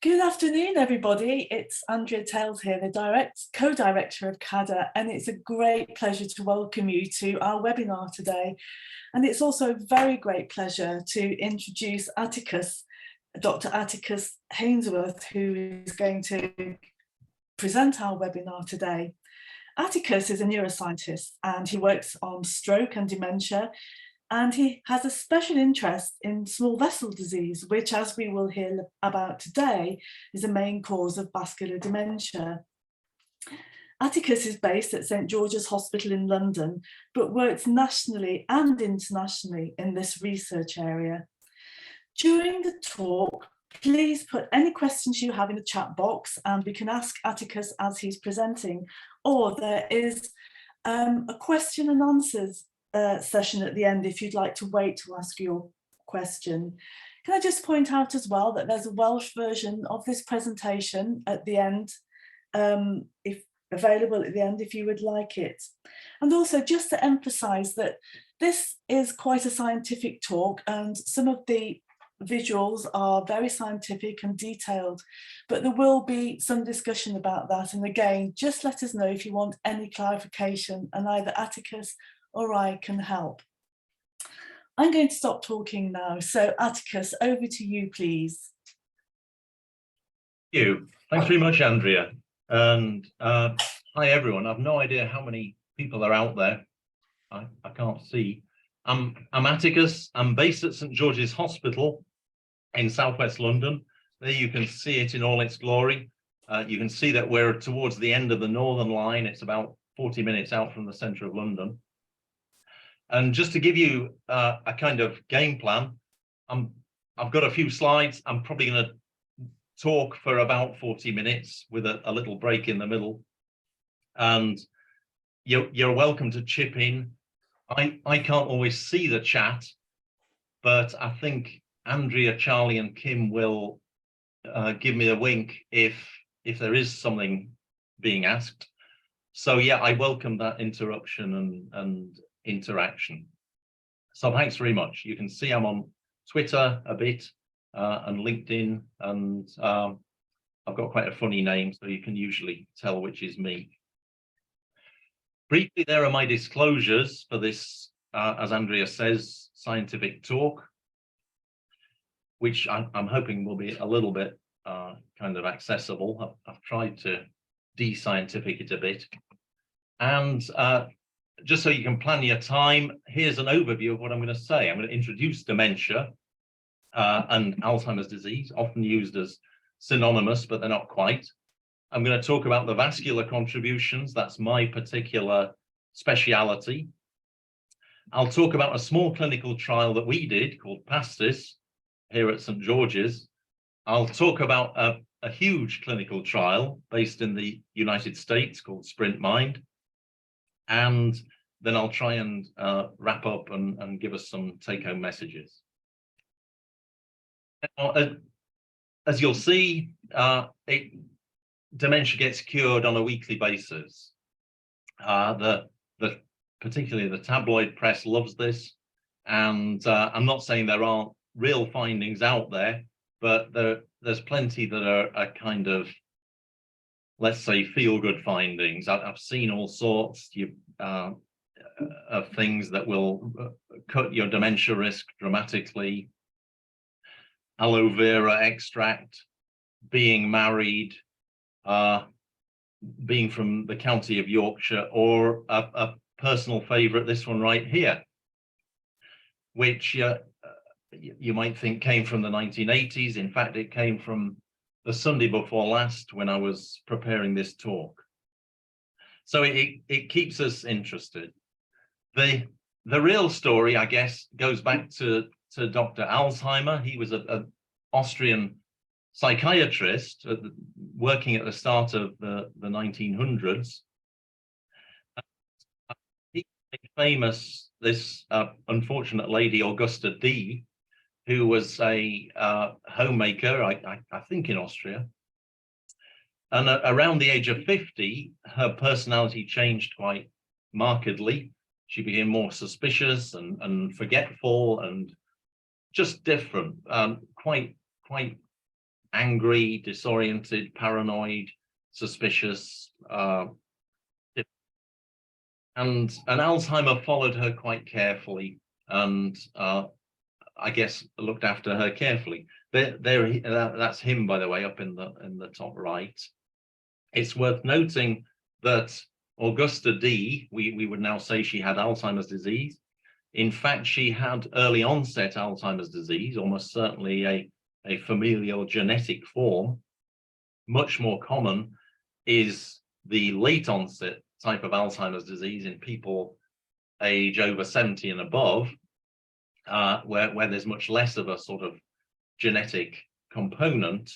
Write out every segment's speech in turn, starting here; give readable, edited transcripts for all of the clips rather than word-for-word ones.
Good afternoon, everybody. It's Andrea Tales here, the co-director of CADR, and it's a great pleasure to welcome you to our webinar today. And it's also a very great pleasure to introduce Atticus, Dr. Atticus Hainsworth, who is going to present our webinar today. Atticus is a neuroscientist and he works on stroke and dementia, and he has a special interest in small vessel disease, which, as we will hear about today, is a main cause of vascular dementia. Atticus is based at St George's Hospital in London, but works nationally and internationally in this research area. During the talk, please put any questions you have in the chat box and we can ask Atticus as he's presenting, or there is a question and answers session at the end if you'd like to wait to ask your question. Can I just point out as well that there's a Welsh version of this presentation at the end, if available at the end if you would like it. And also just to emphasize that this is quite a scientific talk and some of the visuals are very scientific and detailed, but there will be some discussion about that. And again, just let us know if you want any clarification and either Atticus or I can help. I'm going to stop talking now. So Atticus, over to you, please. Thank you. Thanks very much, Andrea. And hi, everyone. I've no idea how many people are out there. I can't see. I'm Atticus. I'm based at St George's Hospital in southwest London. There you can see it in all its glory. You can see that we're towards the end of the Northern Line. It's about 40 minutes out from the centre of London. And just to give you a kind of game plan, I've got a few slides. I'm probably going to talk for about 40 minutes with a little break in the middle. And you're welcome to chip in. I can't always see the chat, but I think Andrea, Charlie and Kim will give me a wink if there is something being asked. So yeah, I welcome that interruption and interaction. So thanks very much. You can see I'm on Twitter a bit and LinkedIn, and I've got quite a funny name, so you can usually tell which is me. Briefly, there are my disclosures for this, as Andrea says, scientific talk, which I'm hoping will be a little bit kind of accessible. I've tried to de-scientific it a bit. And just so you can plan your time, here's an overview of what I'm going to say. I'm going to introduce dementia and Alzheimer's disease, often used as synonymous, but they're not quite. I'm going to talk about the vascular contributions. That's my particular speciality. I'll talk about a small clinical trial that we did called PASTIS here at St George's. I'll talk about a huge clinical trial based in the United States called Sprint Mind. And then I'll try and wrap up and give us some take-home messages. Now, as you'll see, dementia gets cured on a weekly basis. Particularly the tabloid press loves this, and I'm not saying there aren't real findings out there, but there's plenty that are kind of, let's say, feel-good findings. I've seen all sorts of things that will cut your dementia risk dramatically. Aloe vera extract, being married, being from the county of Yorkshire, or a personal favourite, this one right here, which you might think came from the 1980s. In fact, it came from the Sunday before last when I was preparing this talk. So it keeps us interested. The real story, I guess, goes back to Dr. Alzheimer. He was an Austrian psychiatrist working at the start of the 1900s. He made famous this unfortunate lady, Augusta D., who was a homemaker, I think in Austria. And around the age of 50, her personality changed quite markedly. She became more suspicious and forgetful and just different, quite angry, disoriented, paranoid, suspicious, and Alzheimer followed her quite carefully, and I guess looked after her carefully. That's him, by the way, up in the top right. It's worth noting that Augusta D, we would now say she had Alzheimer's disease. In fact, she had early onset Alzheimer's disease, almost certainly a familial genetic form. Much more common is the late onset type of Alzheimer's disease in people age over 70 and above, where there's much less of a sort of genetic component.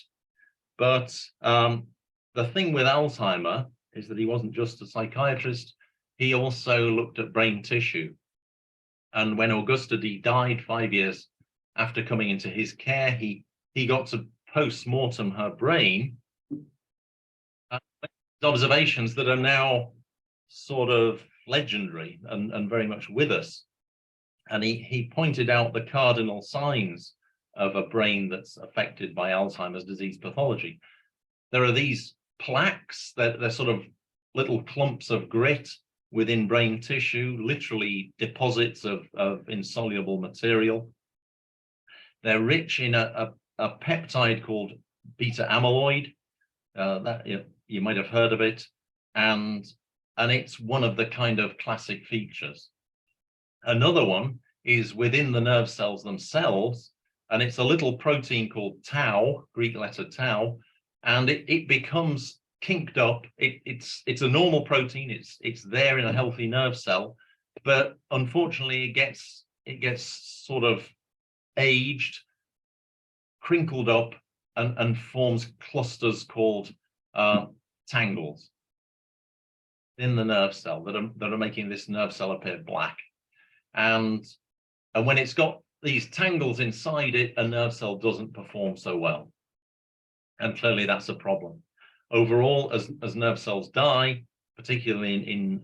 But the thing with Alzheimer is that he wasn't just a psychiatrist, he also looked at brain tissue. And when Augusta D died 5 years after coming into his care, he got to post-mortem her brain, observations that are now sort of legendary and very much with us. And he pointed out the cardinal signs of a brain that's affected by Alzheimer's disease pathology. There are these plaques, they're sort of little clumps of grit within brain tissue, literally deposits of insoluble material. They're rich in a peptide called beta amyloid. That you might have heard of it, and it's one of the kind of classic features. Another one is within the nerve cells themselves, and it's a little protein called tau, Greek letter tau, and it becomes kinked up. It's a normal protein. It's there in a healthy nerve cell, but unfortunately it gets sort of aged, crinkled up, and forms clusters called tangles in the nerve cell that are making this nerve cell appear black. And when it's got these tangles inside it, a nerve cell doesn't perform so well. And clearly that's a problem. Overall, as nerve cells die, particularly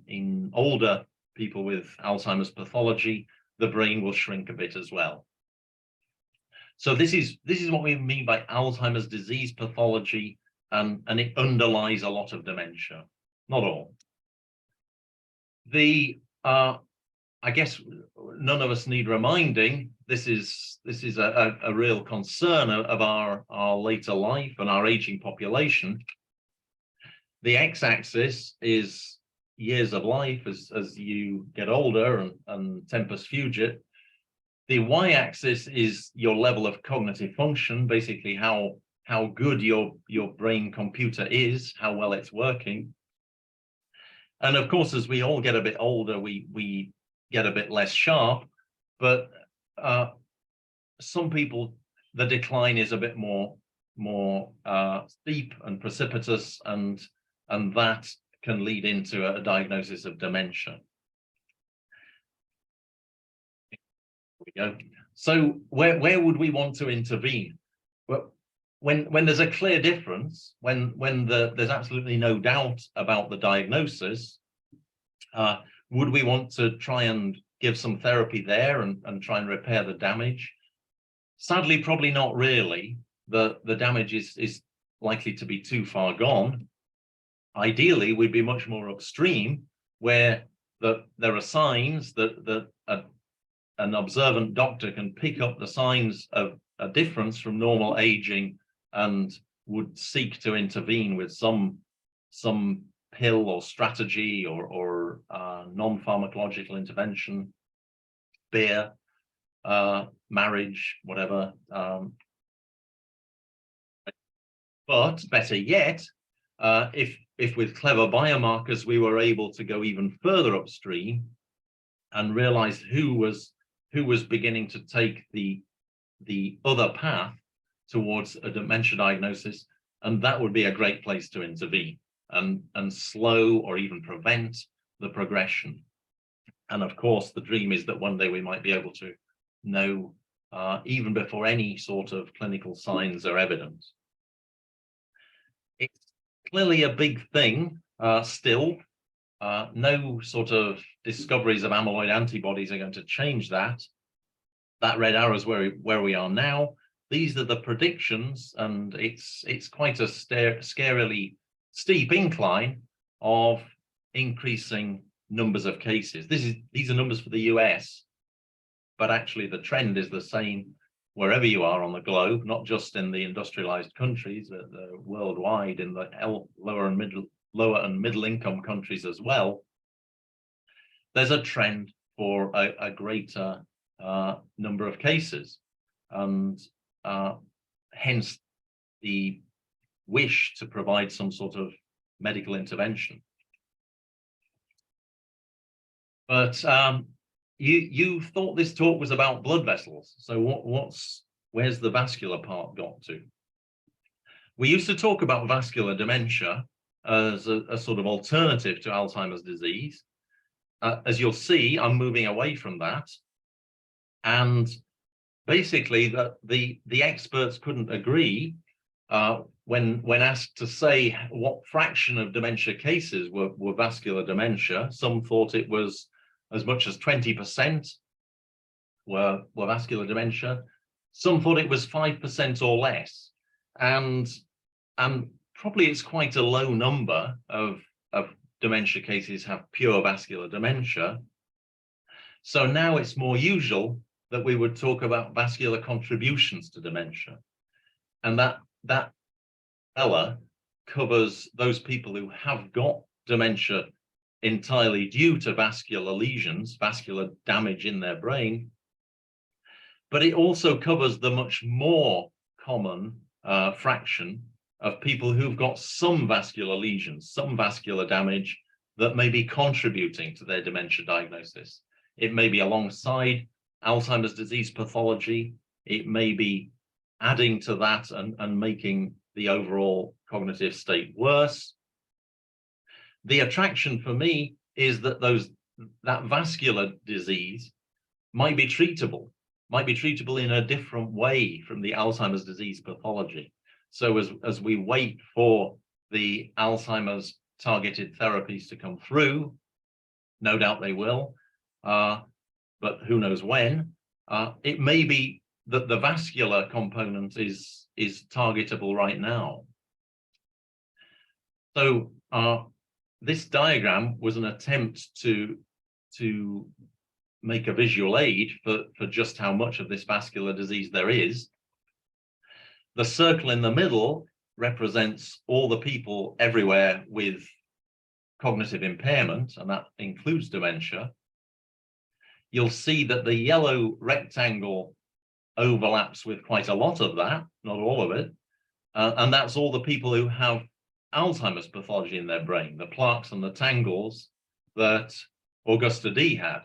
in older people with Alzheimer's pathology, the brain will shrink a bit as well. So this is what we mean by Alzheimer's disease pathology, and it underlies a lot of dementia, not all. I guess none of us need reminding, this is a real concern of our later life and our aging population. The x-axis is years of life as you get older and tempus fugit. The y-axis is your level of cognitive function, basically how good your brain computer is, how well it's working. And of course, as we all get a bit older, we get a bit less sharp, but some people, the decline is a bit more steep and precipitous, and that can lead into a diagnosis of dementia. We go. So where would we want to intervene? Well, when there's a clear difference, when there's absolutely no doubt about the diagnosis, would we want to try and give some therapy there and try and repair the damage? Sadly, probably not really. The damage is likely to be too far gone. Ideally, we'd be much more upstream, where there are signs that an observant doctor can pick up the signs of a difference from normal aging and would seek to intervene with some pill or strategy or non-pharmacological intervention, beer, marriage, whatever. But better yet, if with clever biomarkers we were able to go even further upstream and realize who was beginning to take the other path towards a dementia diagnosis, and that would be a great place to intervene and slow or even prevent the progression. And of course, the dream is that one day we might be able to know even before any sort of clinical signs are evident. It's clearly a big thing still. No sort of discoveries of amyloid antibodies are going to change that. That red arrow is where we are now. these are the predictions, and it's quite a scarily steep incline of increasing numbers of cases. These are numbers for the US, but actually the trend is the same wherever you are on the globe, not just in the industrialized countries, but worldwide in the lower and middle income countries as well. There's a trend for a greater number of cases, and hence the wish to provide some sort of medical intervention. But you thought this talk was about blood vessels, so where's the vascular part got to? We used to talk about vascular dementia as a sort of alternative to Alzheimer's disease. As you'll see, I'm moving away from that, and basically the experts couldn't agree when asked to say what fraction of dementia cases were vascular dementia. Some thought it was as much as 20% were vascular dementia. Some thought it was 5% or less, and probably it's quite a low number of dementia cases have pure vascular dementia. So now it's more usual that we would talk about vascular contributions to dementia, and that ella covers those people who have got dementia entirely due to vascular lesions, vascular damage in their brain, but it also covers the much more common fraction of people who've got some vascular lesions, some vascular damage that may be contributing to their dementia diagnosis. It may be alongside Alzheimer's disease pathology. It may be adding to that and making the overall cognitive state worse. The attraction for me is that that vascular disease might be treatable in a different way from the Alzheimer's disease pathology. So as we wait for the Alzheimer's targeted therapies to come through, no doubt they will, but who knows when, it may be that the vascular component is targetable right now. So this diagram was an attempt to make a visual aid for just how much of this vascular disease there is. The circle in the middle represents all the people everywhere with cognitive impairment, and that includes dementia. You'll see that the yellow rectangle overlaps with quite a lot of that, not all of it, and that's all the people who have Alzheimer's pathology in their brain, the plaques and the tangles that Augusta D had.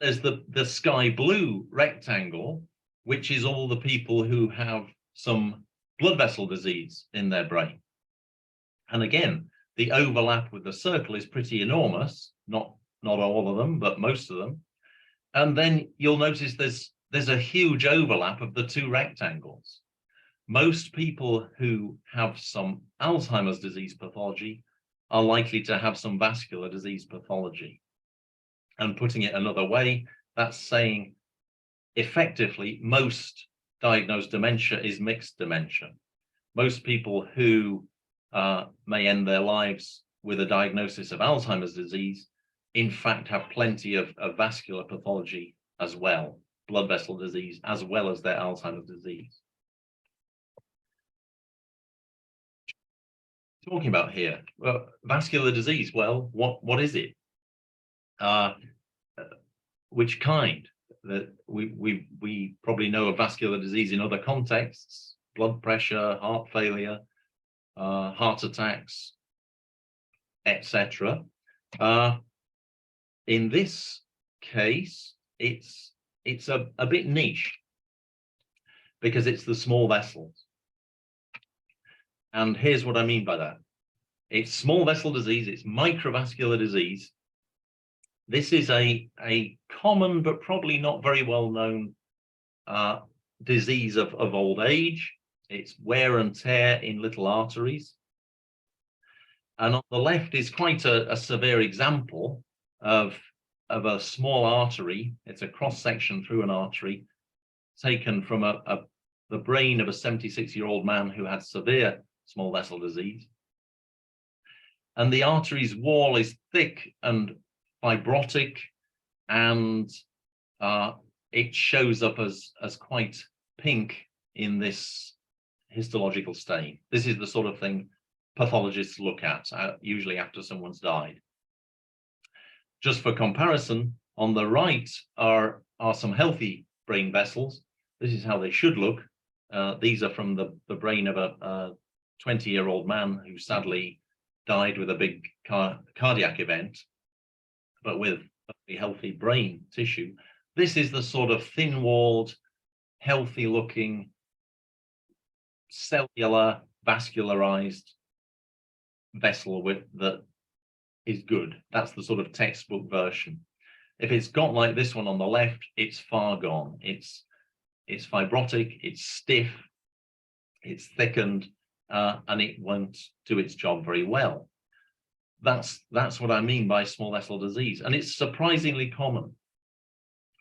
There's the sky blue rectangle, which is all the people who have some blood vessel disease in their brain. And again, the overlap with the circle is pretty enormous, not all of them, but most of them. And then you'll notice there's a huge overlap of the two rectangles. Most people who have some Alzheimer's disease pathology are likely to have some vascular disease pathology. And putting it another way, that's saying effectively most diagnosed dementia is mixed dementia. Most people who may end their lives with a diagnosis of Alzheimer's disease, in fact, have plenty of vascular pathology as well, blood vessel disease, as well as their Alzheimer's disease. Talking about here, well, vascular disease, well, what is it? Which kind? That we probably know of vascular disease in other contexts: blood pressure, heart failure, heart attacks, etc. In this case, it's a bit niche because it's the small vessels. And here's what I mean by that. It's small vessel disease, it's microvascular disease. This is a common but probably not very well known disease of old age. It's wear and tear in little arteries. And on the left is quite a severe example of a small artery. It's a cross section through an artery, taken from the brain of a 76-year-old man who had severe small vessel disease. And the artery's wall is thick and fibrotic, and it shows up as quite pink in this histological stain. This is the sort of thing pathologists look at, usually after someone's died. Just for comparison, on the right are some healthy brain vessels. This is how they should look. These are from the brain of a 20-year-old man who sadly died with a big cardiac event, but with a healthy brain tissue. This is the sort of thin-walled, healthy-looking, cellular, vascularized vessel that is good. That's the sort of textbook version. If it's got like this one on the left, it's far gone. It's fibrotic, it's stiff, it's thickened, and it won't do its job very well. That's what I mean by small vessel disease, and it's surprisingly common.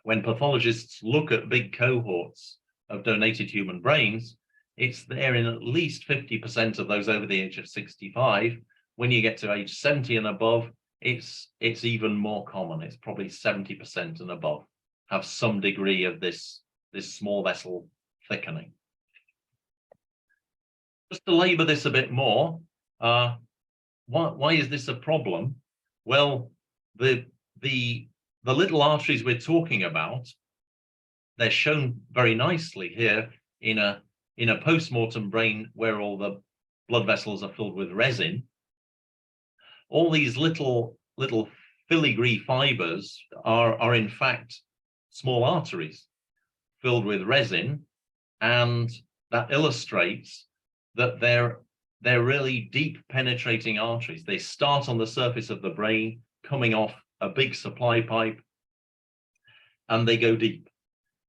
When pathologists look at big cohorts of donated human brains, it's there in at least 50% of those over the age of 65. When you get to age 70 and above, it's even more common. It's probably 70% and above have some degree of this small vessel thickening. Just to labor this a bit more, why is this a problem? Well, the little arteries we're talking about, they're shown very nicely here in a post-mortem brain where all the blood vessels are filled with resin. All these little filigree fibers are in fact small arteries filled with resin, and that illustrates that they're really deep penetrating arteries. They start on the surface of the brain, coming off a big supply pipe, and they go deep.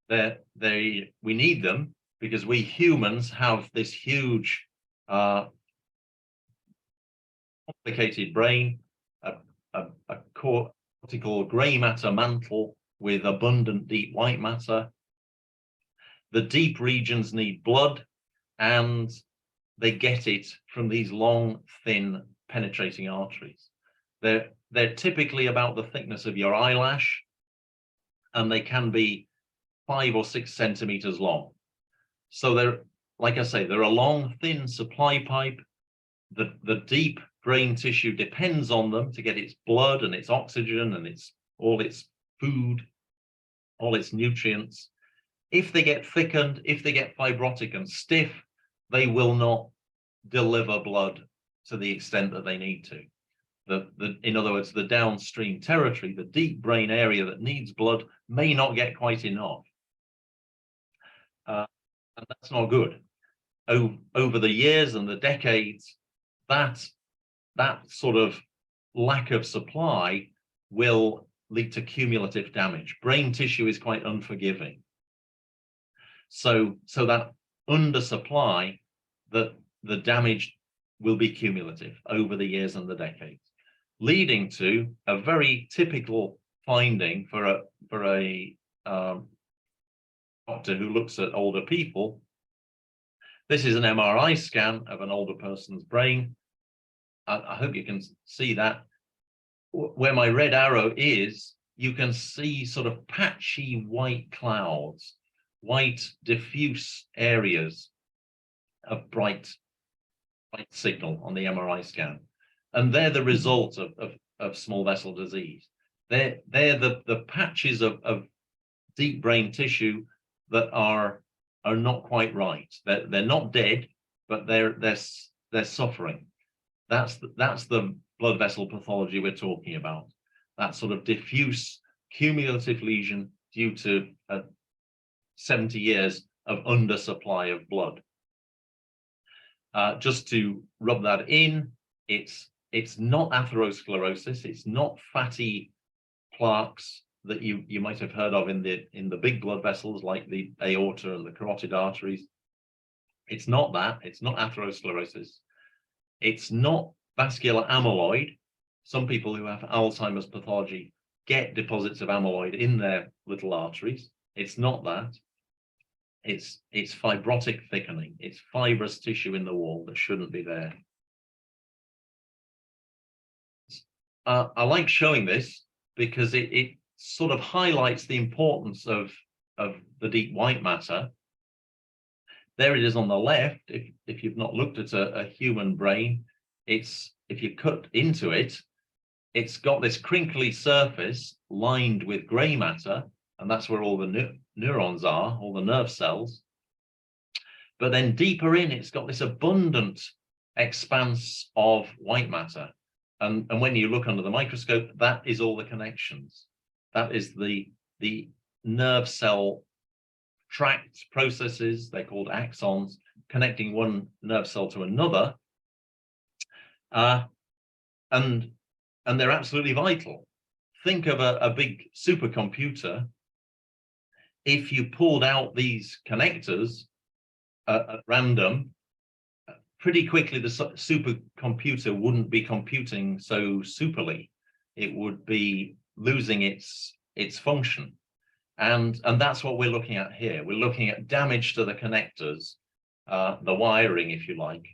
We need them because we humans have this huge complicated brain, a cortical gray matter mantle with abundant deep white matter. The deep regions need blood, and they get it from these long, thin, penetrating arteries. They're typically about the thickness of your eyelash, and they can be 5 or 6 centimeters long. So they're, like I say, they're a long, thin supply pipe. The deep brain tissue depends on them to get its blood and its oxygen and all its food, all its nutrients. If they get thickened, if they get fibrotic and stiff, they will not deliver blood to the extent that they need to. In other words, the downstream territory, the deep brain area that needs blood, may not get quite enough. And that's not good. Over the years and the decades, that sort of lack of supply will lead to cumulative damage. Brain tissue is quite unforgiving. So that undersupply, the damage will be cumulative over the years and the decades, leading to a very typical finding for a doctor who looks at older people. This is an MRI scan of an older person's brain. I hope you can see that. Where my red arrow is, you can see sort of patchy white clouds, white diffuse areas of bright signal on the MRI scan. And they're the result of small vessel disease. They're the patches of deep brain tissue that are not quite right. They're not dead, but they're suffering. That's the blood vessel pathology we're talking about. That sort of diffuse cumulative lesion due to 70 years of undersupply of blood. Just to rub that in, it's not atherosclerosis. It's not fatty plaques that you might have heard of in the big blood vessels like the aorta and the carotid arteries. It's not that. It's not atherosclerosis. It's not vascular amyloid. Some people who have Alzheimer's pathology get deposits of amyloid in their little arteries. It's not that. It's fibrotic thickening. It's fibrous tissue in the wall that shouldn't be there. I like showing this because it sort of highlights the importance of the deep white matter. There it is on the left. If you've not looked at a human brain, if you cut into it, it's got this crinkly surface lined with grey matter, and that's where all the neurons are, all the nerve cells. But then deeper in, it's got this abundant expanse of white matter. And when you look under the microscope, that is all the connections. That is the nerve cell tract processes, they're called axons, connecting one nerve cell to another. And they're absolutely vital. Think of a big supercomputer. If you pulled out these connectors at random, pretty quickly the supercomputer wouldn't be computing so superly. It would be losing its function. And that's what we're looking at here. We're looking at damage to the connectors, the wiring, if you like,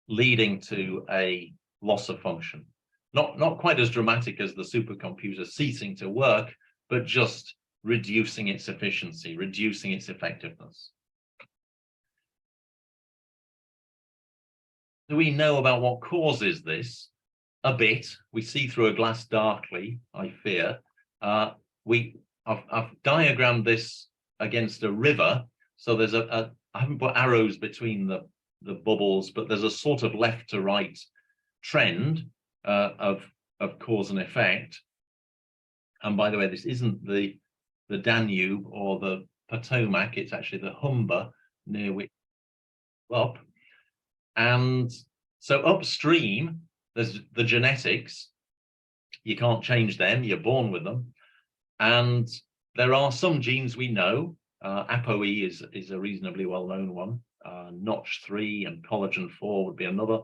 leading to a loss of function. Not quite as dramatic as the supercomputer ceasing to work, but just reducing its efficiency, reducing its effectiveness. Do we know about what causes this? A bit. We see through a glass darkly, I fear. I've diagrammed this against a river. So there's I haven't put arrows between the bubbles, but there's a sort of left to right trend of cause and effect. And by the way, this isn't the Danube or the Potomac, it's actually the Humber near which up. And so upstream, there's the genetics. You can't change them, you're born with them. And there are some genes we know. ApoE is a reasonably well-known one. Notch3 and collagen 4 would be another.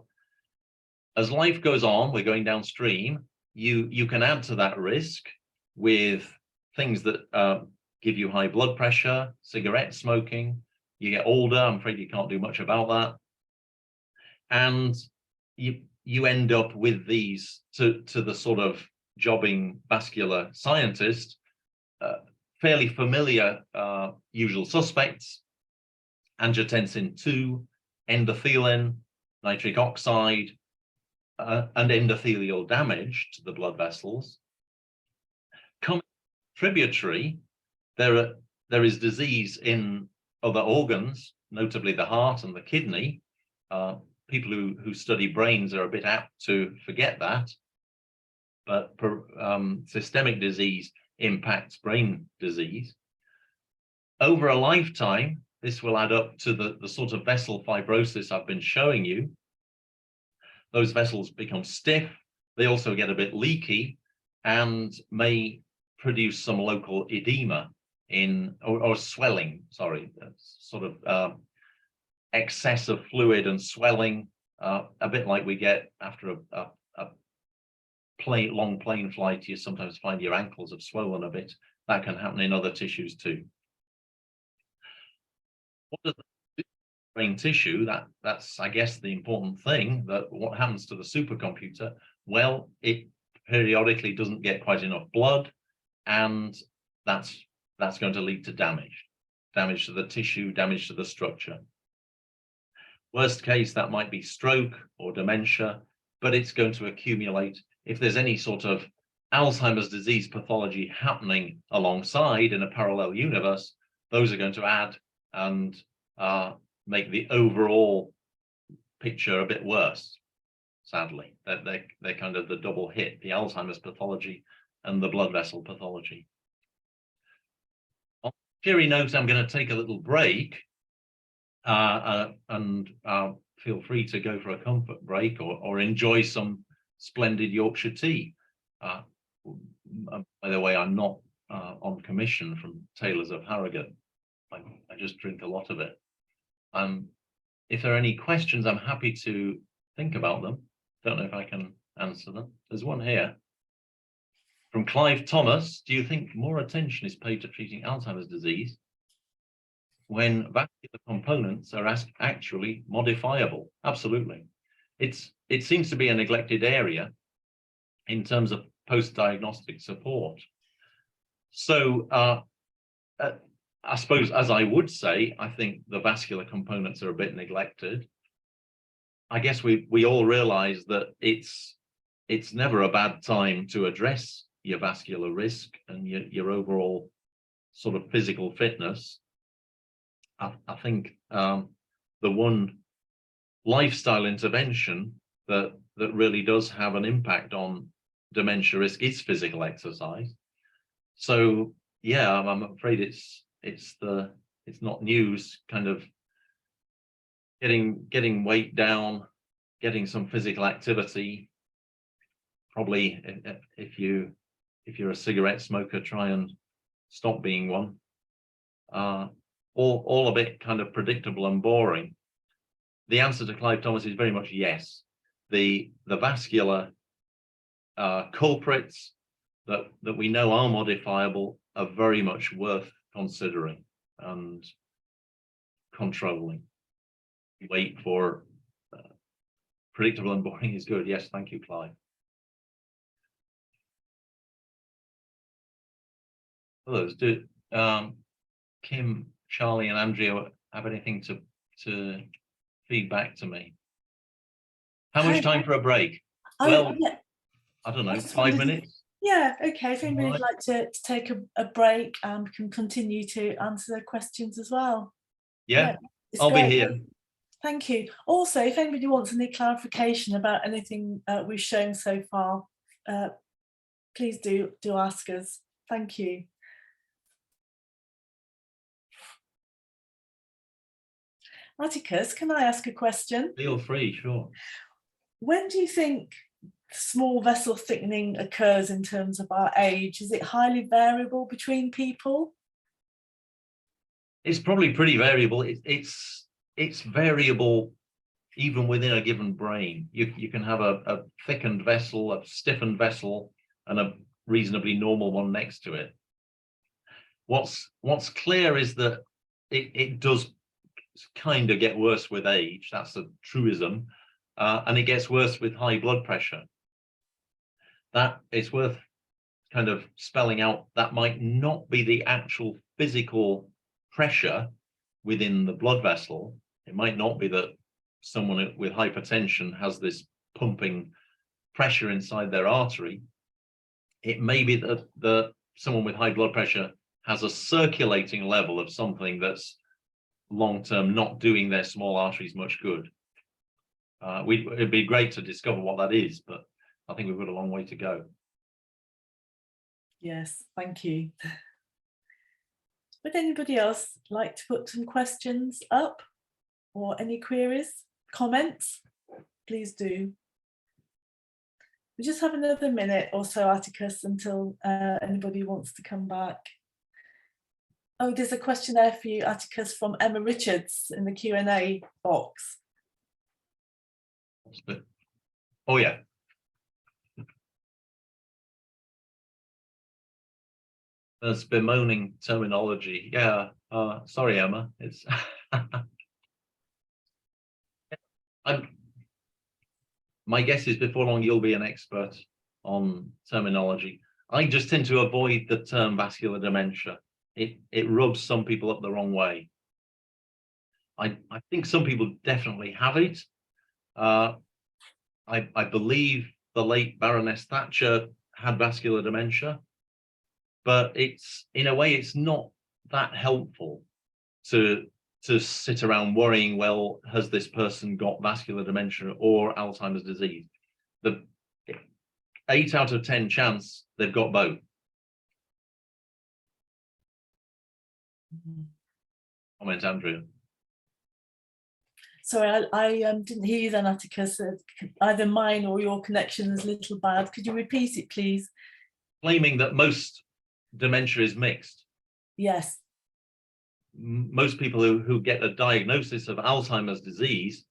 As life goes on, we're going downstream, you can add to that risk with things that give you high blood pressure, cigarette smoking. You get older, I'm afraid you can't do much about that. And you end up with these, to the sort of jobbing vascular scientist, fairly familiar usual suspects: angiotensin 2, endothelin, nitric oxide, and endothelial damage to the blood vessels. Coming tributary, there is disease in other organs, notably the heart and the kidney. People who study brains are a bit apt to forget that, but systemic disease impacts brain disease. Over a lifetime, this will add up to the sort of vessel fibrosis I've been showing you. Those vessels become stiff, they also get a bit leaky and may produce some local edema or swelling, sorry, sort of excess of fluid and swelling, a bit like we get after a long plane flight. You sometimes find your ankles have swollen a bit. That can happen in other tissues too. What does the brain tissue? That's I guess the important thing. That what happens to the supercomputer? Well, it periodically doesn't get quite enough blood, and that's going to lead to damage to the tissue, damage to the structure. Worst case, that might be stroke or dementia, but it's going to accumulate. If there's any sort of Alzheimer's disease pathology happening alongside in a parallel universe, those are going to add and make the overall picture a bit worse, sadly. They're kind of the double hit, the Alzheimer's pathology and the blood vessel pathology. On a cheery note, I'm going to take a little break. And feel free to go for a comfort break or enjoy some splendid Yorkshire tea. By the way, I'm not on commission from Taylors of Harrogate. I just drink a lot of it. If there are any questions, I'm happy to think about them. Don't know if I can answer them. There's one here from Clive Thomas. Do you think more attention is paid to treating Alzheimer's disease? when vascular components are actually modifiable. Absolutely. It seems to be a neglected area in terms of post-diagnostic support. So I suppose, as I would say, I think the vascular components are a bit neglected. I guess we all realize that it's never a bad time to address your vascular risk and your overall sort of physical fitness. I think the one lifestyle intervention that really does have an impact on dementia risk is physical exercise. So yeah, I'm afraid it's not news, kind of getting weight down, getting some physical activity. Probably if you're a cigarette smoker, try and stop being one. All a bit kind of predictable and boring. The answer to Clive Thomas is very much yes. The vascular culprits that we know are modifiable are very much worth considering and controlling. Wait for predictable and boring is good. Yes, thank you, Clive. Others do. Kim, Charlie, and Andrea have anything to feed back to me? How much time for a break? Well, yeah. I don't know, 5 minutes? Yeah, okay. If anybody would like to take a break, can continue to answer their questions as well. Yeah, I'll be here. Thank you. Also, if anybody wants any clarification about anything we've shown so far, please do ask us. Thank you. Atticus, can I ask a question? Feel free, sure. When do you think small vessel thickening occurs in terms of our age? Is it highly variable between people? It's probably pretty variable. It's variable even within a given brain. You can have a thickened vessel, a stiffened vessel, and a reasonably normal one next to it. What's clear is that it does kind of get worse with age. That's a truism. And it gets worse with high blood pressure. That it's worth kind of spelling out that might not be the actual physical pressure within the blood vessel. It might not be that someone with hypertension has this pumping pressure inside their artery. It may be that someone with high blood pressure has a circulating level of something that's long-term not doing their small arteries much good. It'd be great to discover what that is, but I think we've got a long way to go. Yes, thank you. Would anybody else like to put some questions up or any queries, comments? Please do. We just have another minute or so, Atticus, until anybody wants to come back. Oh, there's a question there for you, Atticus, from Emma Richards in the Q&A box. Oh, yeah. There's bemoaning terminology. Yeah, sorry, Emma. It's my guess is before long you'll be an expert on terminology. I just tend to avoid the term vascular dementia. It rubs some people up the wrong way. I think some people definitely have it. I believe the late Baroness Thatcher had vascular dementia, but it's, in a way, it's not that helpful to sit around worrying, well, has this person got vascular dementia or Alzheimer's disease? The 8 out of 10 chance they've got both. Comment, Andrea. Sorry, I didn't hear you then, Atticus. Either mine or your connection is a little bad. Could you repeat it, please? Claiming that most dementia is mixed. Yes. Most people who get a diagnosis of Alzheimer's disease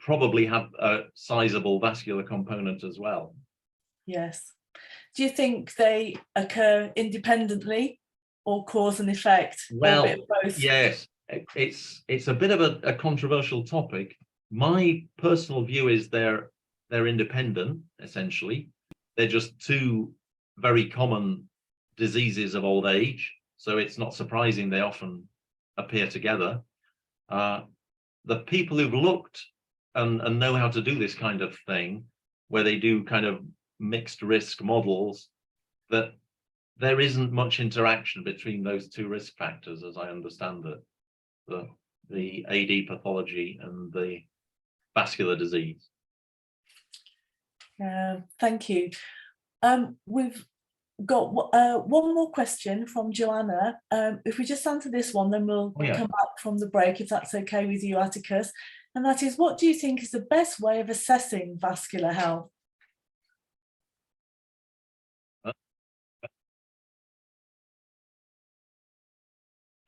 probably have a sizable vascular component as well. Yes. Do you think they occur independently? or cause and effect, or a bit of both? Yes, it's a bit of a controversial topic. My personal view is they're independent, essentially. They're just two very common diseases of old age, so it's not surprising they often appear together. The people who've looked and know how to do this kind of thing, where they do kind of mixed risk models, that there isn't much interaction between those two risk factors, as I understand it, the AD pathology and the vascular disease. Thank you. We've got one more question from Joanna. If we just answer this one, then we'll come back from the break, if that's okay with you, Atticus. And that is, what do you think is the best way of assessing vascular health?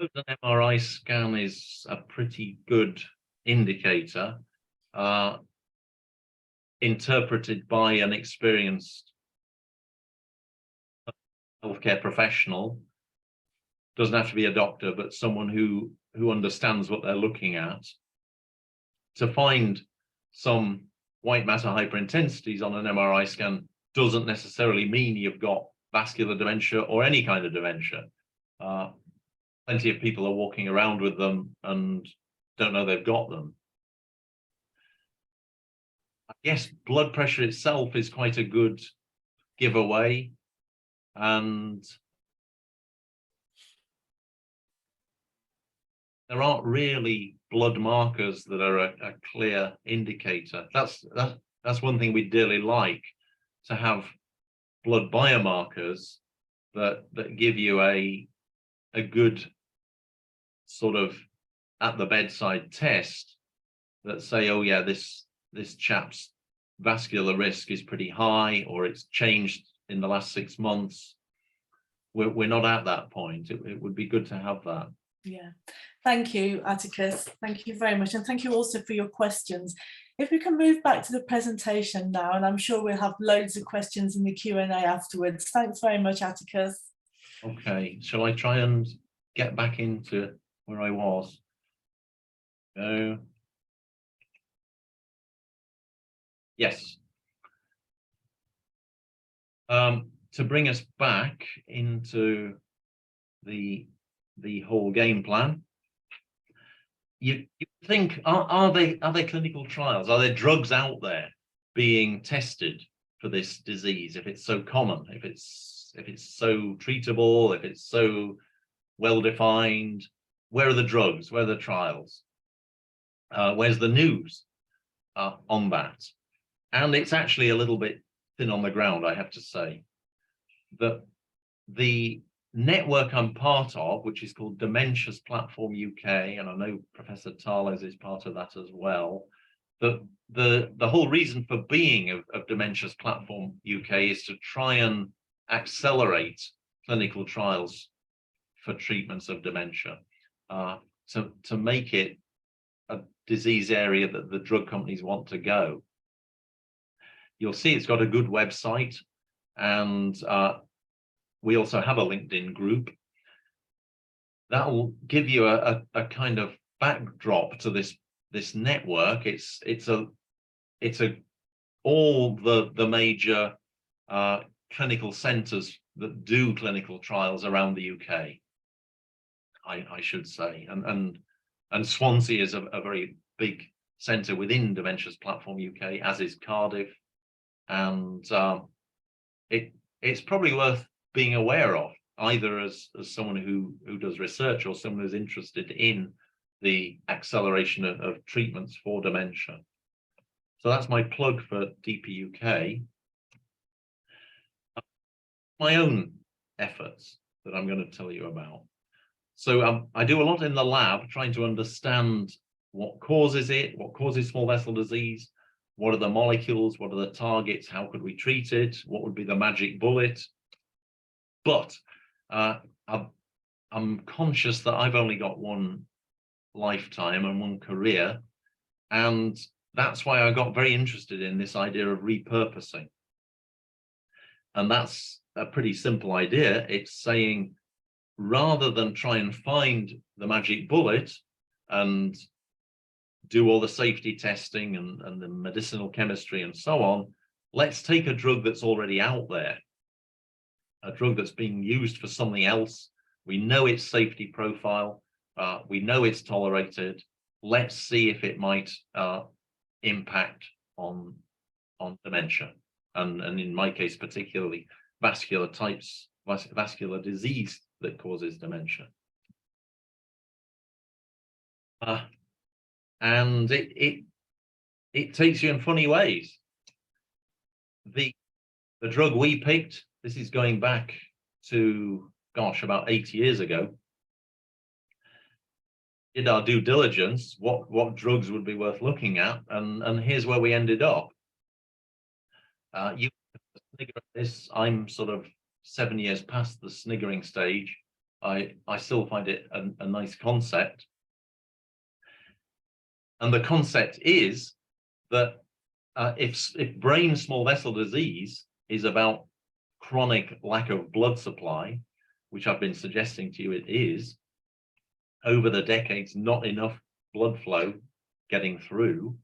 An MRI scan is a pretty good indicator, interpreted by an experienced healthcare professional. Doesn't have to be a doctor, but someone who understands what they're looking at. To find some white matter hyperintensities on an MRI scan doesn't necessarily mean you've got vascular dementia or any kind of dementia. Plenty of people are walking around with them and don't know they've got them. I guess blood pressure itself is quite a good giveaway, and there aren't really blood markers that are a clear indicator. That's one thing we'd dearly like, to have blood biomarkers that give you a good sort of at the bedside test that say, oh yeah, this chap's vascular risk is pretty high, or it's changed in the last 6 months. We're not at that point. It would be good to have that. Yeah, thank you, Atticus. Thank you very much, and thank you also for your questions. If we can move back to the presentation now, and I'm sure we'll have loads of questions in the Q&A afterwards. Thanks very much, Atticus. Okay, shall I try and get back into where I was? Yes. To bring us back into the whole game plan, you think, are there clinical trials? Are there drugs out there being tested for this disease? If it's so common, if it's so treatable, if it's so well defined, where are the drugs? Where are the trials? Where's the news on that? And it's actually a little bit thin on the ground, I have to say. That the network I'm part of, which is called Dementia's Platform UK, and I know Professor Tarles is part of that as well, the whole reason for being of Dementia's Platform UK is to try and accelerate clinical trials for treatments of dementia, to make it a disease area that the drug companies want to go. You'll see it's got a good website, and we also have a LinkedIn group that will give you a kind of backdrop to this network. It's all the major clinical centres that do clinical trials around the UK, I should say, and Swansea is a very big centre within Dementia's Platform UK, as is Cardiff, and it's probably worth being aware of, either as someone who does research or someone who's interested in the acceleration of treatments for dementia. So that's my plug for DPUK. My own efforts that I'm going to tell you about. So I do a lot in the lab trying to understand what causes it, what causes small vessel disease, what are the molecules, what are the targets, how could we treat it, what would be the magic bullet. But I'm conscious that I've only got one lifetime and one career, and that's why I got very interested in this idea of repurposing. And that's a pretty simple idea. It's saying, rather than try and find the magic bullet and do all the safety testing and the medicinal chemistry and so on, let's take a drug that's already out there, a drug that's being used for something else. We know its safety profile, we know it's tolerated. Let's see if it might impact on dementia, and in my case particularly vascular disease that causes dementia. And it takes you in funny ways. The drug we picked, this is going back to, gosh, about 8 years ago. Did our due diligence, what drugs would be worth looking at, and here's where we ended up. You snigger at this. I'm sort of 7 years past the sniggering stage. I still find it a nice concept. And the concept is that if brain small vessel disease is about chronic lack of blood supply, which I've been suggesting to you it is, over the decades, not enough blood flow getting through,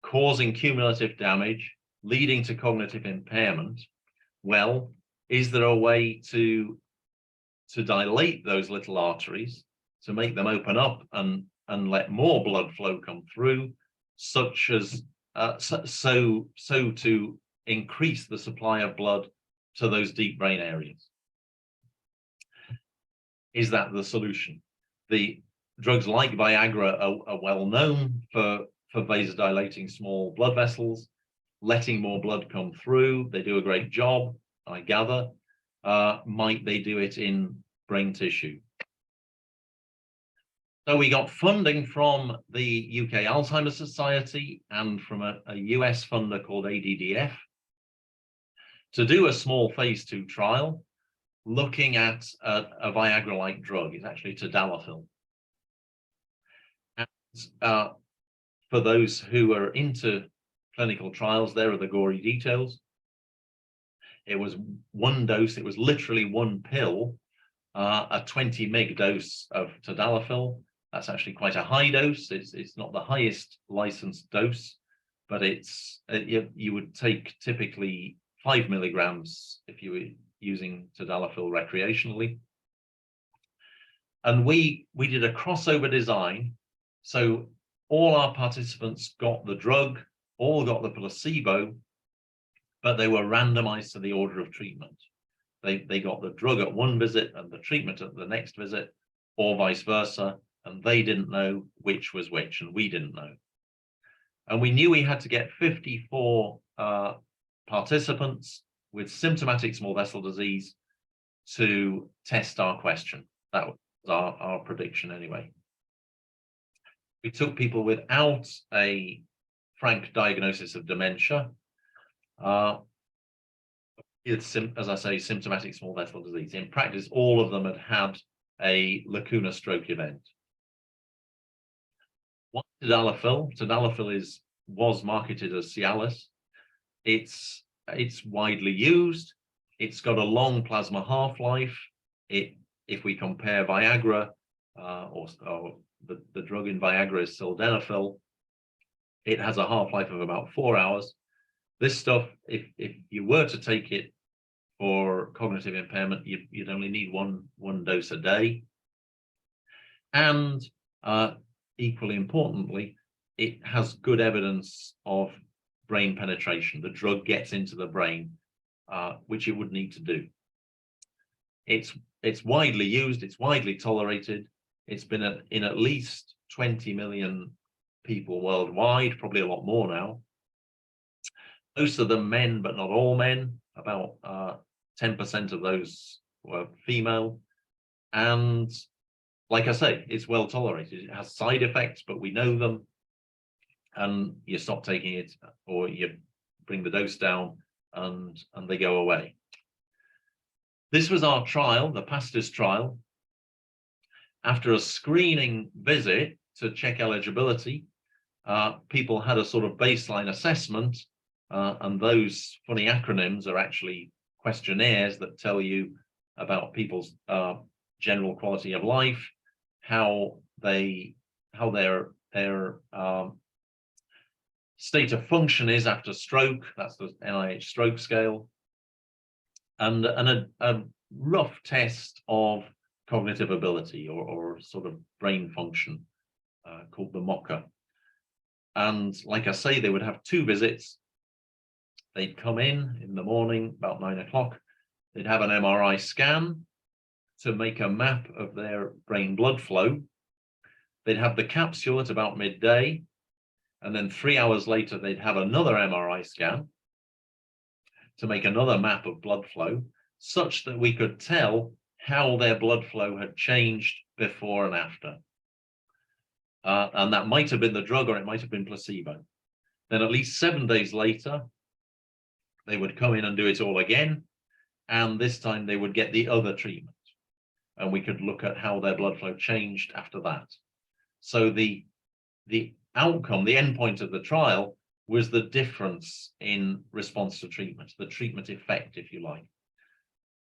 causing cumulative damage, leading to cognitive impairment, well, is there a way to dilate those little arteries, to make them open up and let more blood flow come through, such as so to increase the supply of blood to those deep brain areas? Is that the solution? The drugs like Viagra are well known for vasodilating small blood vessels, letting more blood come through. They do a great job, I gather. Might they do it in brain tissue? So we got funding from the UK Alzheimer's Society and from a US funder called ADDF to do a small phase 2 trial looking at a Viagra-like drug. It's actually tadalafil. And for those who are into clinical trials, there are the gory details. It was one dose, it was literally one pill, a 20 mg dose of tadalafil. That's actually quite a high dose. It's not the highest licensed dose, but you would take typically 5 milligrams if you were using tadalafil recreationally. And we did a crossover design. So all our participants got the drug, all got the placebo, but they were randomized to the order of treatment. They got the drug at one visit and the treatment at the next visit, or vice versa, and they didn't know which was which, and we didn't know. And we knew we had to get 54 participants with symptomatic small vessel disease to test our question. That was our prediction anyway. We took people without a frank diagnosis of dementia. It's, as I say, symptomatic small vessel disease. In practice, all of them had had a lacuna stroke event. What tadalafil? Tadalafil was marketed as Cialis. It's widely used. It's got a long plasma half-life. If we compare Viagra, or the drug in Viagra is sildenafil, it has a half-life of about 4 hours. This stuff, if you were to take it for cognitive impairment, you'd only need one dose a day. And equally importantly, it has good evidence of brain penetration. The drug gets into the brain, which it would need to do. It's widely used, it's widely tolerated. It's been in at least 20 million people worldwide, probably a lot more now. Most of them men, but not all men. About 10% of those were female. And like I say, it's well tolerated. It has side effects, but we know them. And you stop taking it, or you bring the dose down, and they go away. This was our trial, the PASTIS trial. After a screening visit to check eligibility, people had a sort of baseline assessment, and those funny acronyms are actually questionnaires that tell you about people's general quality of life, how their state of function is after stroke. That's the NIH stroke scale, and a rough test of cognitive ability or sort of brain function called the MOCA. And like I say, they would have 2 visits. They'd come in the morning about 9 o'clock. They'd have an MRI scan to make a map of their brain blood flow. They'd have the capsule at about midday. And then 3 hours later, they'd have another MRI scan to make another map of blood flow, such that we could tell how their blood flow had changed before and after. And that might have been the drug, or it might have been placebo. Then at least 7 days later, they would come in and do it all again. And this time they would get the other treatment. And we could look at how their blood flow changed after that. So the outcome, the endpoint of the trial, was the difference in response to treatment, the treatment effect, if you like.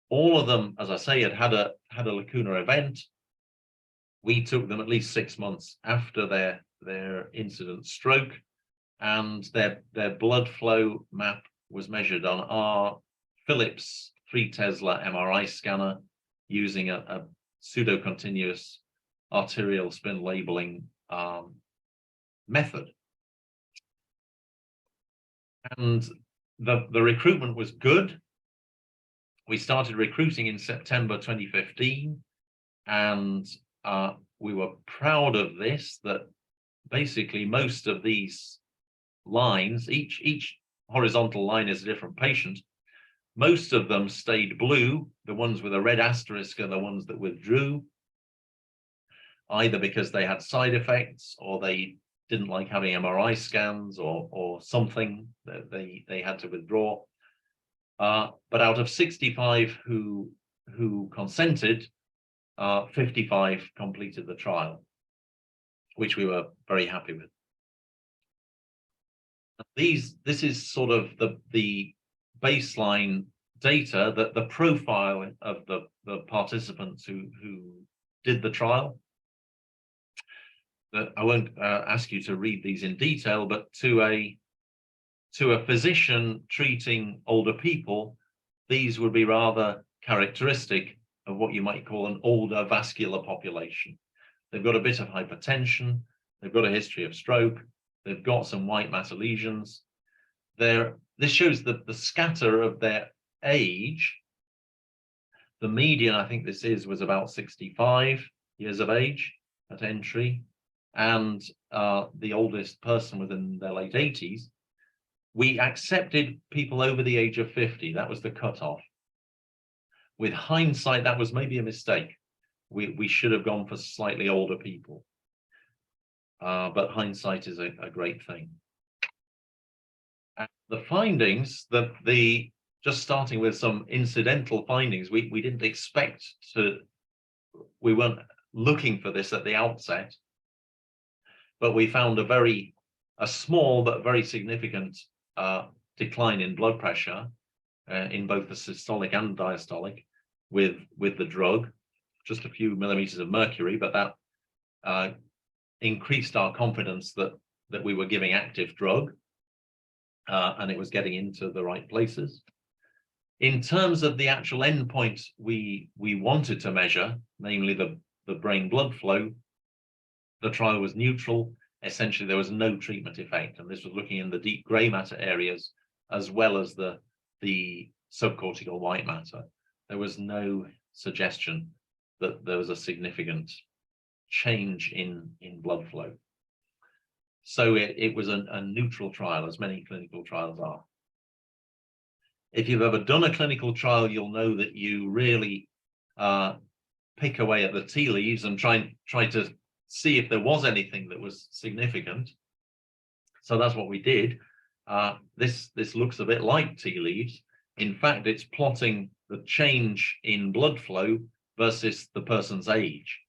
All of them, as I say, had a lacuna event. We took them at least 6 months after their incident stroke, and their blood flow map was measured on our Philips 3 Tesla MRI scanner using a pseudo-continuous arterial spin labeling method. And the recruitment was good. We started recruiting in September 2015, and we were proud of this, that basically most of these lines, each horizontal line is a different patient. Most of them stayed blue. The ones with a red asterisk are the ones that withdrew, either because they had side effects or they didn't like having MRI scans or something that they had to withdraw. But out of 65 who consented, 55 completed the trial, which we were very happy with. This is sort of the baseline data, that the profile of the participants who did the trial. That I won't ask you to read these in detail, but to a physician treating older people, these would be rather characteristic of what you might call an older vascular population. They've got a bit of hypertension, they've got a history of stroke, they've got some white matter lesions. This shows the scatter of their age. The median, I think this was about 65 years of age at entry, and the oldest person was in their late 80s. We accepted people over the age of 50. That was the cutoff. With hindsight, that was maybe a mistake. We should have gone for slightly older people. But hindsight is a great thing. And the findings, just starting with some incidental findings, we didn't expect we weren't looking for this at the outset, but we found a small but very significant decline in blood pressure in both the systolic and diastolic with the drug, just a few millimeters of mercury, but that increased our confidence that we were giving active drug and it was getting into the right places. In terms of the actual endpoint we wanted to measure, namely the brain blood flow, the trial was neutral. Essentially, there was no treatment effect, and this was looking in the deep gray matter areas as well as the subcortical white matter. There was no suggestion that there was a significant change in blood flow. So it was a neutral trial, as many clinical trials are. If you've ever done a clinical trial, you'll know that you really pick away at the tea leaves and try to see if there was anything that was significant. So that's what we did. This looks a bit like tea leaves. In fact, it's plotting the change in blood flow versus the person's age.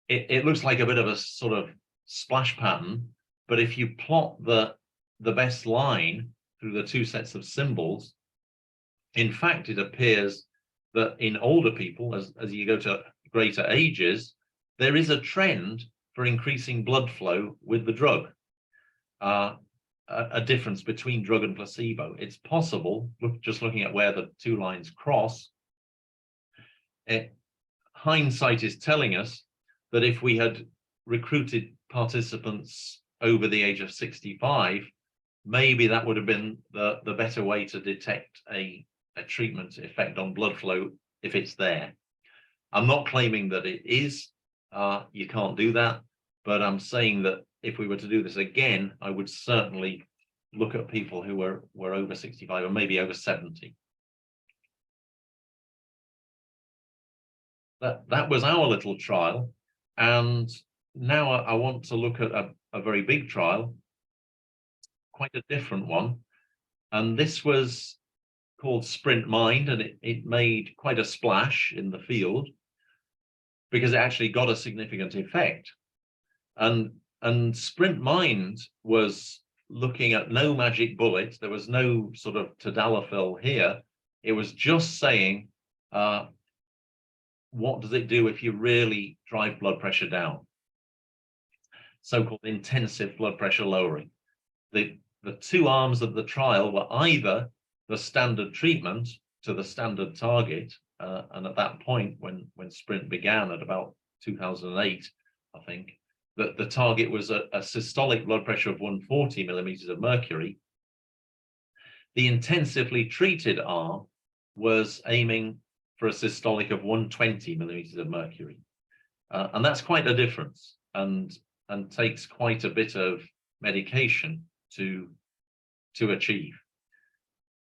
It looks like a bit of a sort of splash pattern, but if you plot the best line through the two sets of symbols, in fact, it appears that in older people, as you go to greater ages, there is a trend for increasing blood flow with the drug. A difference between drug and placebo. It's possible, just looking at where the two lines cross, hindsight is telling us that if we had recruited participants over the age of 65, maybe that would have been the better way to detect a treatment effect on blood flow if it's there. I'm not claiming that it is, you can't do that, but I'm saying that if we were to do this again, I would certainly look at people who were over 65 or maybe over 70. That was our little trial. And now I want to look at a very big trial, quite a different one. And this was called Sprint Mind, and it made quite a splash in the field because it actually got a significant effect. And Sprint Mind was looking at no magic bullet. There was no sort of tadalafil here. It was just saying, what does it do if you really drive blood pressure down? So-called intensive blood pressure lowering. The two arms of the trial were either the standard treatment to the standard target, and at that point, when Sprint began at about 2008, I think, that the target was a systolic blood pressure of 140 millimeters of mercury. The intensively treated arm was aiming for a systolic of 120 millimeters of mercury. And that's quite a difference, and takes quite a bit of medication to achieve.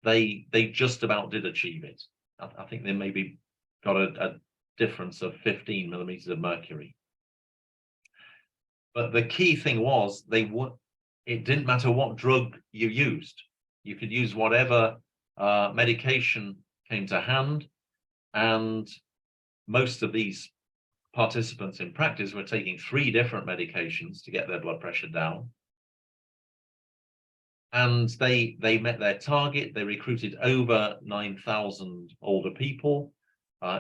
They just about did achieve it. I think they maybe got a difference of 15 millimeters of mercury. But the key thing was it didn't matter what drug you used. You could use whatever medication came to hand, and most of these participants in practice were taking 3 different medications to get their blood pressure down. And they met their target. They recruited over 9,000 older people.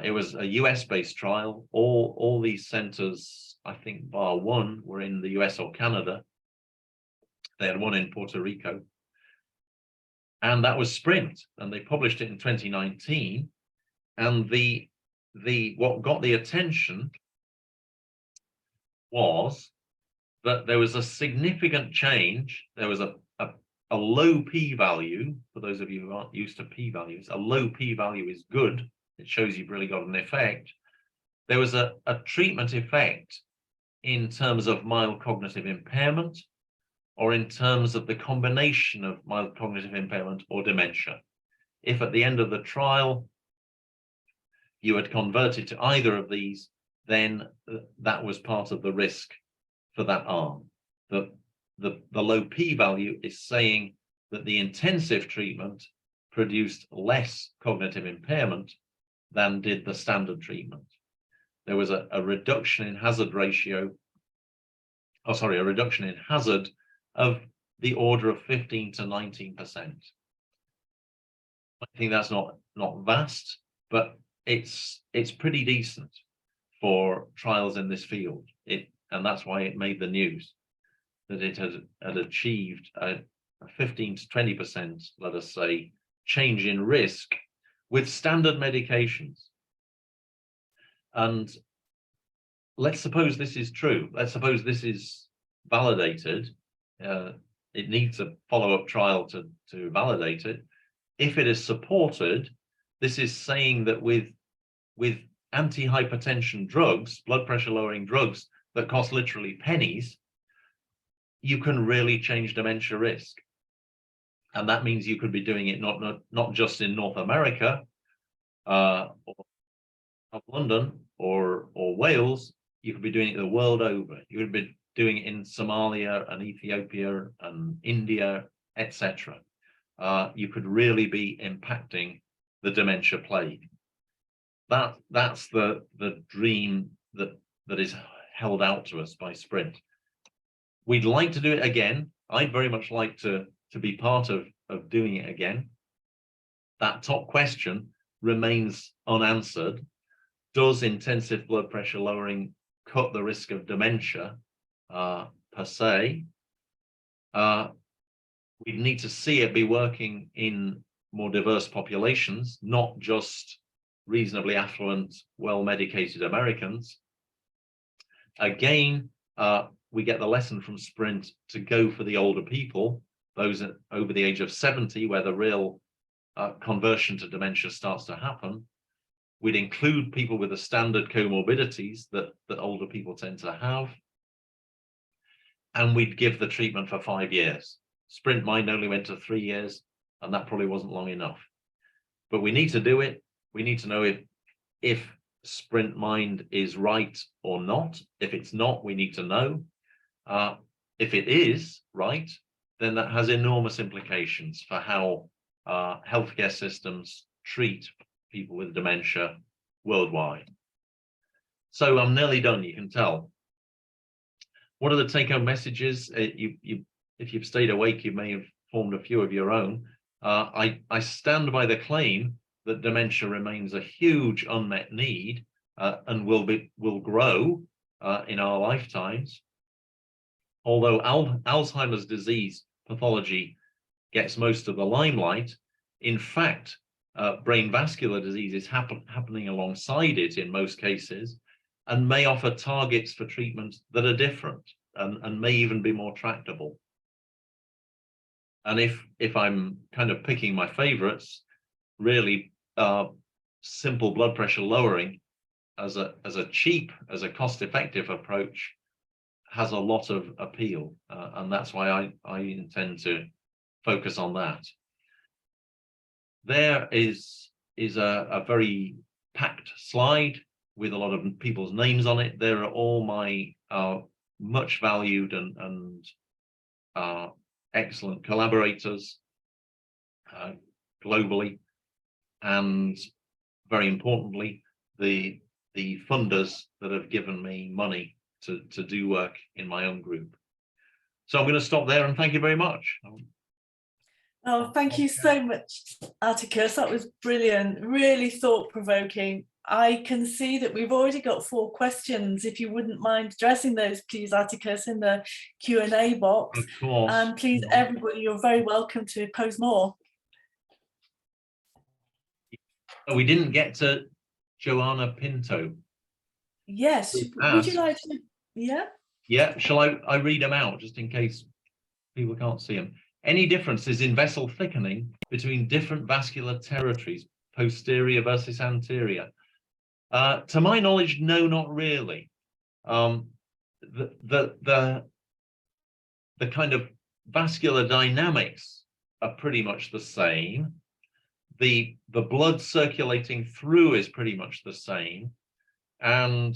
It was a US-based trial. All these centers, I think bar one, were in the US or Canada. They had one in Puerto Rico. And that was Sprint, and they published it in 2019. And what got the attention was that there was a significant change. There was a low p-value. For those of you who aren't used to p-values, a low p-value is good. It shows you've really got an effect. There was a treatment effect in terms of mild cognitive impairment, or in terms of the combination of mild cognitive impairment or dementia. If at the end of the trial you had converted to either of these, then that was part of the risk for that arm. The low p-value is saying that the intensive treatment produced less cognitive impairment than did the standard treatment. There was a reduction in hazard ratio, a reduction in hazard of the order of 15 to 19%. I think that's not vast, but it's pretty decent for trials in this field. And that's why it made the news, that it had achieved a 15 to 20%, let us say, change in risk with standard medications. And let's suppose this is true. Let's suppose this is validated. It needs a follow-up trial to validate it. If it is supported, this is saying that with anti-hypertension drugs, blood pressure lowering drugs that cost literally pennies, you can really change dementia risk. And that means you could be doing it not just in North America, or London or Wales. You could be doing it the world over. You would be doing it in Somalia and Ethiopia and India, etc. You could really be impacting the dementia plague. That's the dream that is held out to us by Sprint. We'd like to do it again. I'd very much like to be part of doing it again. That top question, remains unanswered. Does intensive blood pressure lowering cut the risk of dementia per se? We need to see it be working in more diverse populations, not just reasonably affluent, well-medicated Americans. Again, we get the lesson from SPRINT to go for the older people, those over the age of 70, where the real conversion to dementia starts to happen. We'd include people with the standard comorbidities that older people tend to have. And we'd give the treatment for 5 years. SPRINT Mind only went to 3 years, and that probably wasn't long enough. But we need to do it. We need to know if SPRINT Mind is right or not. If it's not, we need to know. If it is right, then that has enormous implications for how healthcare systems treat people with dementia worldwide. So I'm nearly done, you can tell. What are the take-home messages? If you've stayed awake, you may have formed a few of your own. I stand by the claim that dementia remains a huge unmet need and will grow in our lifetimes. Although Alzheimer's disease pathology gets most of the limelight, in fact, brain vascular disease is happening alongside it in most cases, and may offer targets for treatment that are different and may even be more tractable. And if I'm kind of picking my favorites, really simple blood pressure lowering as a cheap, as a cost-effective approach has a lot of appeal, and that's why I intend to focus on that. There is a very packed slide with a lot of people's names on it. There are all my much valued and excellent collaborators globally, and very importantly, the funders that have given me money to do work in my own group. So I'm going to stop there and thank you very much. Oh, thank you so much, Atticus. That was brilliant, really thought-provoking. I can see that we've already got 4 questions. If you wouldn't mind addressing those, please, Atticus, in the Q&A box. Of course. And please, everybody, you're very welcome to pose more. We didn't get to Joanna Pinto. Yes, would you like to? Yeah. Yeah, shall I read them out just in case people can't see them? Any differences in vessel thickening between different vascular territories, posterior versus anterior? To my knowledge, no, not really. The kind of vascular dynamics are pretty much the same. The blood circulating through is pretty much the same. And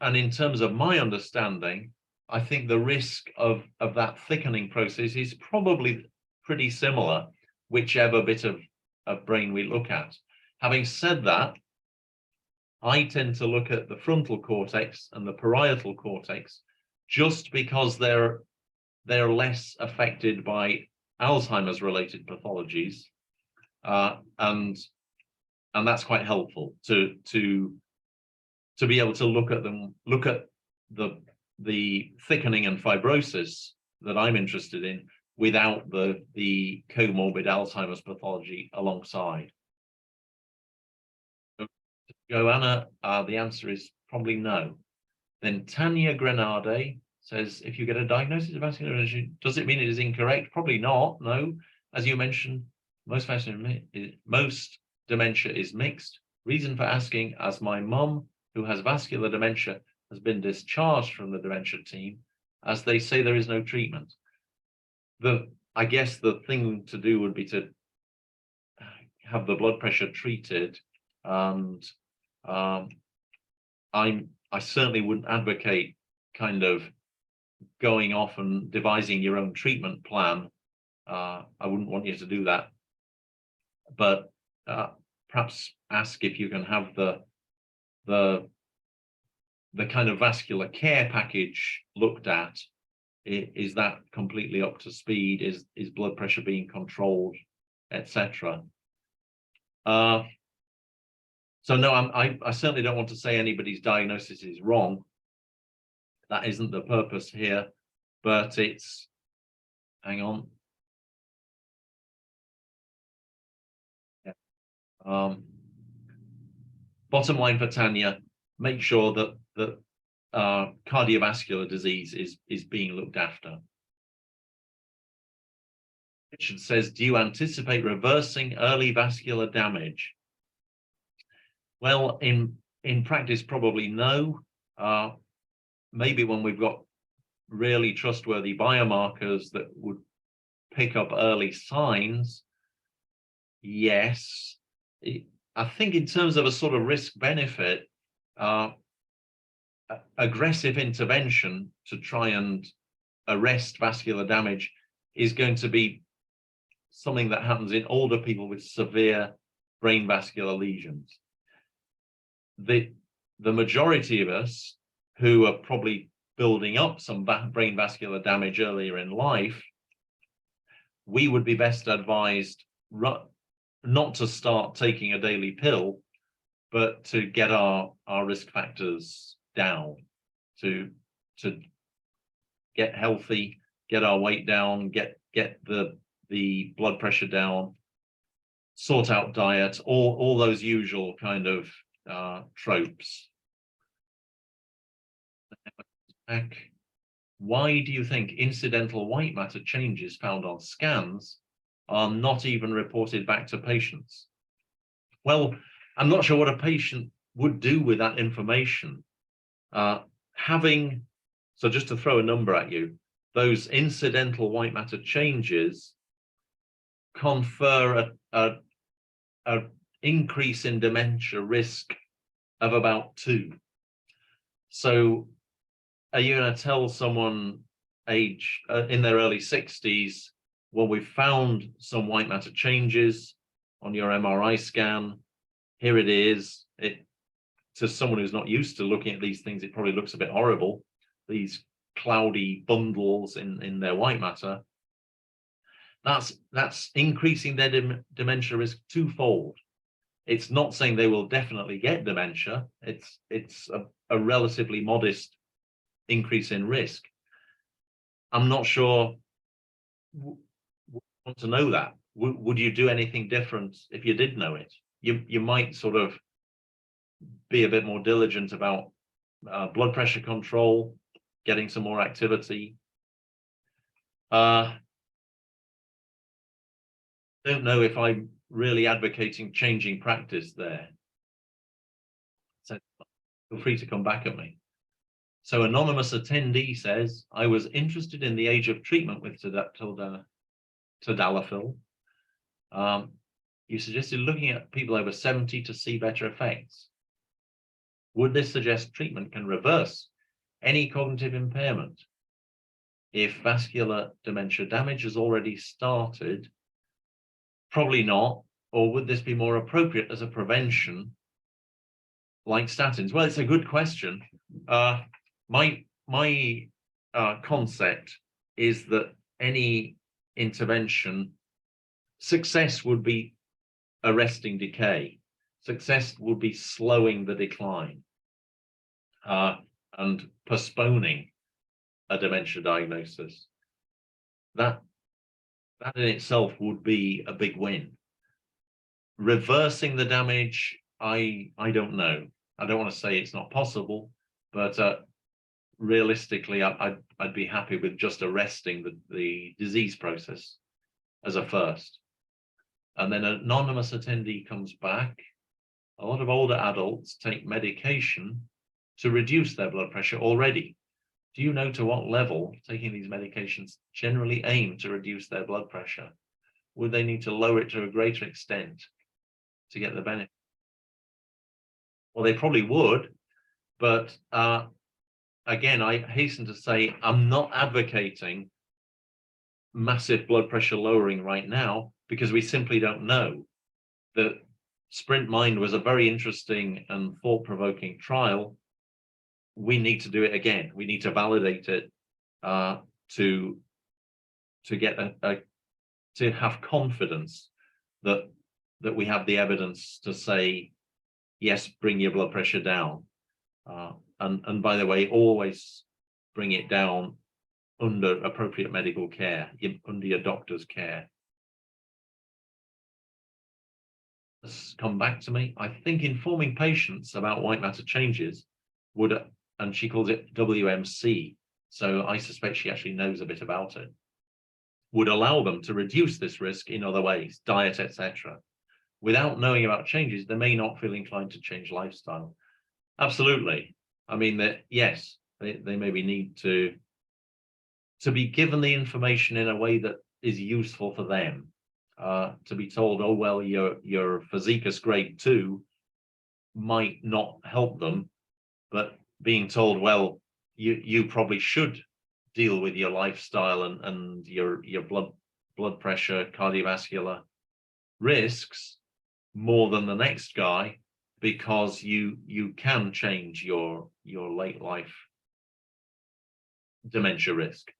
in terms of my understanding, I think the risk of that thickening process is probably pretty similar, whichever bit of brain we look at. Having said that, I tend to look at the frontal cortex and the parietal cortex just because they're less affected by Alzheimer's related pathologies, and that's quite helpful to be able to look at them, look at the thickening and fibrosis that I'm interested in without the comorbid Alzheimer's pathology alongside. Joanna, the answer is probably no. Then Tanya Grenade says, if you get a diagnosis of vascular dementia, does it mean it is incorrect? Probably not, no. As you mentioned, most dementia is mixed. Reason for asking, as my mum, who has vascular dementia, has been discharged from the dementia team, as they say there is no treatment. I guess the thing to do would be to have the blood pressure treated, and I certainly wouldn't advocate kind of going off and devising your own treatment plan. I wouldn't want you to do that, but perhaps ask if you can have the kind of vascular care package looked at. Is that completely up to speed? Is blood pressure being controlled, etc.? So no, I certainly don't want to say anybody's diagnosis is wrong. That isn't the purpose here, but it's, hang on. Yeah. Bottom line for Tanya, make sure that cardiovascular disease is being looked after. Richard says, do you anticipate reversing early vascular damage? Well, in practice, probably no. Maybe when we've got really trustworthy biomarkers that would pick up early signs, yes. I think in terms of a sort of risk benefit, aggressive intervention to try and arrest vascular damage is going to be something that happens in older people with severe brain vascular lesions. The majority of us who are probably building up some brain vascular damage earlier in life, we would be best advised not to start taking a daily pill, but to get our risk factors down, to get healthy, get our weight down, get the blood pressure down, sort out diet, all those usual kind of tropes. Why do you think incidental white matter changes found on scans are not even reported back to patients? Well, I'm not sure what a patient would do with that information. So just to throw a number at you, those incidental white matter changes confer a increase in dementia risk of about 2. So are you going to tell someone in their early 60s, well, we've found some white matter changes on your MRI scan, here it is. To someone who's not used to looking at these things, it probably looks a bit horrible, these cloudy bundles in their white matter. That's increasing their dementia risk 2-fold. It's not saying they will definitely get dementia. It's a relatively modest increase in risk. I'm not sure. Want to know that? Would you do anything different if you did know it? You might sort of be a bit more diligent about blood pressure control, getting some more activity. Don't know if I'm really advocating changing practice there. So feel free to come back at me. So anonymous attendee says, I was interested in the age of treatment with tadalafil. You suggested looking at people over 70 to see better effects. Would this suggest treatment can reverse any cognitive impairment? If vascular dementia damage has already started, probably not. Or would this be more appropriate as a prevention like statins? Well, it's a good question. My concept is that any intervention, success would be arresting decay. Success would be slowing the decline and postponing a dementia diagnosis. That in itself would be a big win. Reversing the damage, I don't know. I don't want to say it's not possible, but realistically, I'd be happy with just arresting the disease process as a first. And then an anonymous attendee comes back. A lot of older adults take medication to reduce their blood pressure already. Do you know to what level taking these medications generally aim to reduce their blood pressure? Would they need to lower it to a greater extent to get the benefit? Well, they probably would, but again, I hasten to say I'm not advocating massive blood pressure lowering right now because we simply don't know. The Sprint Mind was a very interesting and thought-provoking trial. We need to do it again. We need to validate it to get to have confidence that we have the evidence to say yes, bring your blood pressure down. And by the way, always bring it down under appropriate medical care, under your doctor's care. Let's come back to me. I think informing patients about white matter changes would, and she calls it WMC, so I suspect she actually knows a bit about it, would allow them to reduce this risk in other ways, diet, etc. Without knowing about changes, they may not feel inclined to change lifestyle. Absolutely. I mean, that yes, they maybe need to be given the information in a way that is useful for them. To be told, oh, well, your physicus grade 2 might not help them, but being told, well, you probably should deal with your lifestyle and your blood pressure, cardiovascular risks more than the next guy, because you can change your late life dementia risk.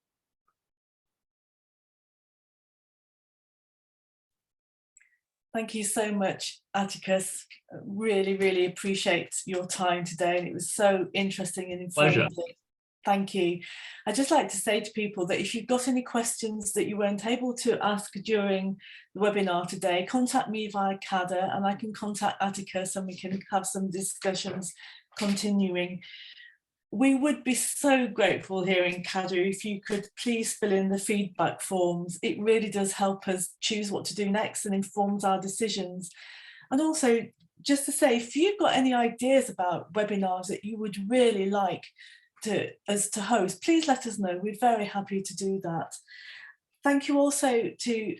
Thank you so much, Atticus. Really, really appreciate your time today. And it was so interesting and informative. Pleasure. Thank you. I'd just like to say to people that if you've got any questions that you weren't able to ask during the webinar today, contact me via CADR and I can contact Atticus and we can have some discussions continuing. We would be so grateful here in CADR if you could please fill in the feedback forms. It really does help us choose what to do next and informs our decisions. And also, just to say, if you've got any ideas about webinars that you would really like us to host, please let us know. We're very happy to do that. Thank you also to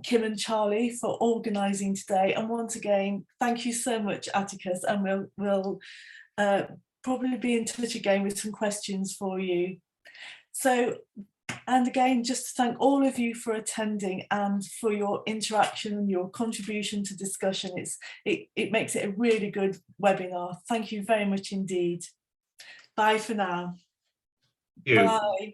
Kim and Charlie for organising today. And once again, thank you so much, Atticus, and we'll probably be in touch again with some questions for you. So, and again, just to thank all of you for attending and for your interaction and your contribution to discussion. It makes it a really good webinar. Thank you very much indeed. Bye for now. Thank you. Bye.